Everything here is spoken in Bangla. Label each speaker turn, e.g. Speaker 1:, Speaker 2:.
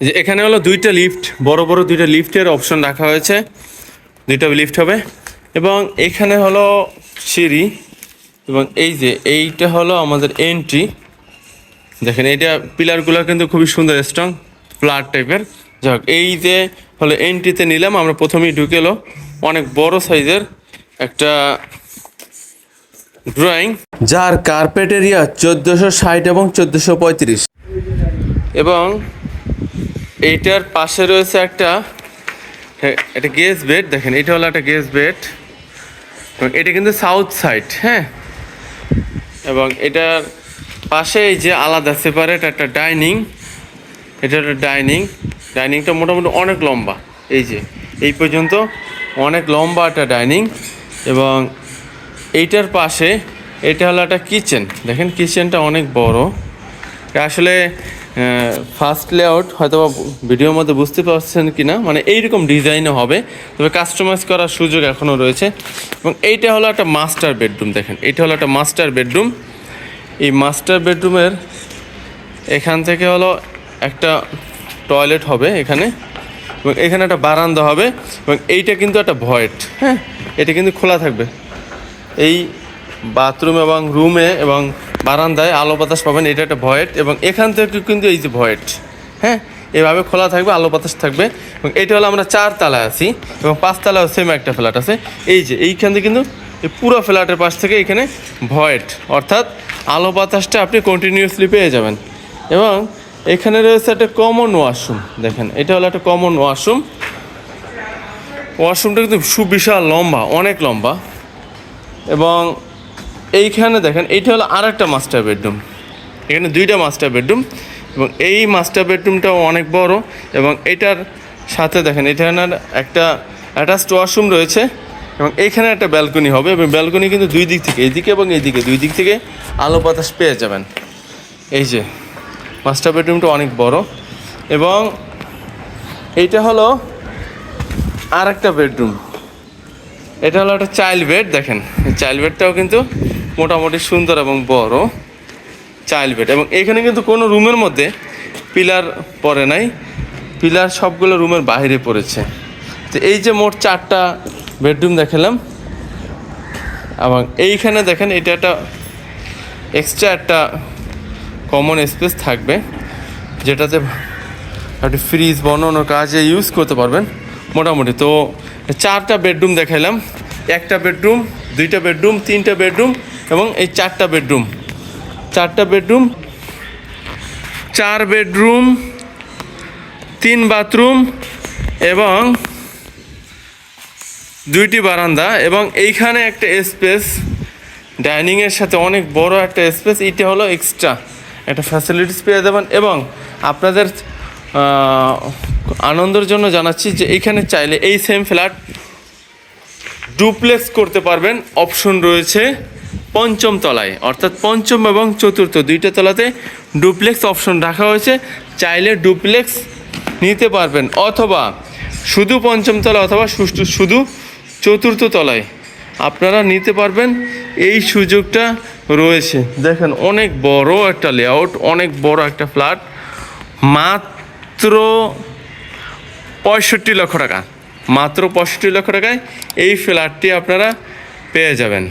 Speaker 1: যে এখানে হলো দুইটা লিফট, বড় বড় দুইটা লিফটের অপশন রাখা হয়েছে, দুইটা লিফট হবে। এবং এখানে হলো সিঁড়ি, এবং এই যে এইটা হলো আমাদের এন্ট্রি। দেখেন এইটা পিলারগুলো কিন্তু খুবই সুন্দর, স্ট্রং, ফ্ল্যাট টাইপের। যাক, এই যে হলো এন্ট্রিতে নিলাম আমরা, প্রথমেই ঢুকে এলো অনেক বড় সাইজের একটা ড্রয়িং, যার কার্পেট এরিয়া 1460 এবং 1435। এবং এইটার পাশে রয়েছে একটা গেস্ট বেড। দেখেন এটা হলো একটা গেস্ট বেড, এবং এটা কিন্তু সাউথ সাইড, হ্যাঁ। এবং এটার পাশে এই যে আলাদা সেপারেট একটা ডাইনিং, এটা একটা ডাইনিংটা মোটামুটি অনেক লম্বা, এই যে এই পর্যন্ত অনেক লম্বা একটা ডাইনিং। এবং এইটার পাশে এটা হলো একটা কিচেন। দেখেন কিচেনটা অনেক বড়। আসলে ফার্স্ট লেআউট হয়তো ভিডিওর মধ্যে বুঝতে পারছেন কি না, মানে এইরকম ডিজাইনও হবে, তবে কাস্টমাইজ করার সুযোগ এখনও রয়েছে। এবং এইটা হলো একটা মাস্টার বেডরুম। দেখেন এটা হলো একটা মাস্টার বেডরুম। এই মাস্টার বেডরুমের এখান থেকে হলো একটা টয়লেট হবে এখানে, এবং এখানে একটা বারান্দা হবে। এবং এইটা কিন্তু একটা ভয়েড, হ্যাঁ, এটা কিন্তু খোলা থাকবে। এই বাথরুম এবং রুমে এবং বারান্দায় আলো বাতাস পাবেন, এটা একটা ভয়েড। এবং এখান থেকে কিন্তু এই যে ভয়েড, হ্যাঁ, এভাবে খোলা থাকবে, আলো বাতাস থাকবে। এবং এটা হলো আমরা 4 তলায় আছি, এবং 5 তলায় সেম একটা ফ্ল্যাট আছে। এই যে এইখান থেকে কিন্তু এই পুরো ফ্ল্যাটের পাশ থেকে এখানে ভয়েড, অর্থাৎ আলো বাতাসটা আপনি কন্টিনিউয়াসলি পেয়ে যাবেন। এবং এখানে রয়েছে একটা কমন ওয়াশরুম। দেখেন এটা হলো একটা কমন ওয়াশরুম। ওয়াশরুমটা কিন্তু সুবিশাল লম্বা, অনেক লম্বা। এবং এইখানে দেখেন এইটা হলো আর একটা মাস্টার বেডরুম। এখানে 2টা মাস্টার বেডরুম, এবং এই মাস্টার বেডরুমটাও অনেক বড়। এবং এটার সাথে দেখেন এখানে একটা অ্যাটাচড ওয়াশরুম রয়েছে, এবং এইখানে একটা ব্যালকনি হবে। এবং ব্যালকনি কিন্তু 2 দিক থেকে, এইদিকে এবং এইদিকে 2 দিক থেকে আলো বাতাস পেয়ে যাবেন। এই যে মাস্টার বেডরুমটা অনেক বড়। এবং এইটা হলো আর একটা বেডরুম, এটা হলো একটা চাইল্ড বেড। দেখেন এই চাইল্ড বেডটাও কিন্তু মোটামুটি সুন্দর এবং বড় চাইল্ড বেড। এবং এখানে কিন্তু কোনো রুমের মধ্যে পিলার পড়ে নাই, পিলার সবগুলো রুমের বাইরে পড়েছে। তো এই যে মোট 4টা বেডরুম দেখালাম। এবং এইখানে দেখেন এটা একটা এক্সট্রা একটা কমন স্পেস থাকবে, যেটাতে আপনি ফ্রিজ বানানোর কাজে ইউজ করতে পারবেন মোটামুটি। তো 4টা বেডরুম দেখাইলাম, 1টা বেডরুম, 2টা বেডরুম, 3টা বেডরুম, এবং এই 4টা বেডরুম। 4টা বেডরুম, 4 বেডরুম, 3 বাথরুম, এবং 2টি বারান্দা। এবং এইখানে একটা স্পেস, ডাইনিংয়ের সাথে অনেক বড় একটা স্পেস। এইটা হলো এক্সট্রা একটা ফ্যাসিলিটিস পেয়ে যাবেন। এবং আপনাদের আনন্দের জন্য জানাচ্ছি যে এইখানে চাইলে এই সেম ফ্ল্যাট ডুপ্লেক্স করতে পারবেন, অপশন রয়েছে 5ম তলায়, অর্থাৎ 5ম এবং 4র্থ 2টা তলাতে ডুপ্লেক্স অপশন রাখা হয়েছে। চাইলে ডুপ্লেক্স নিতে পারবেন, অথবা শুধু 5ম তলা অথবা শুধু 4র্থ তলায় আপনারা নিতে পারবেন, এই সুযোগটা রয়েছে। দেখেন অনেক বড় একটা লেআউট, অনেক বড় একটা ফ্ল্যাট, মাত্র 65 লক্ষ টাকা, মাত্র 65 লক্ষ টাকায় এই ফ্ল্যাটটি আপনারা পেয়ে যাবেন।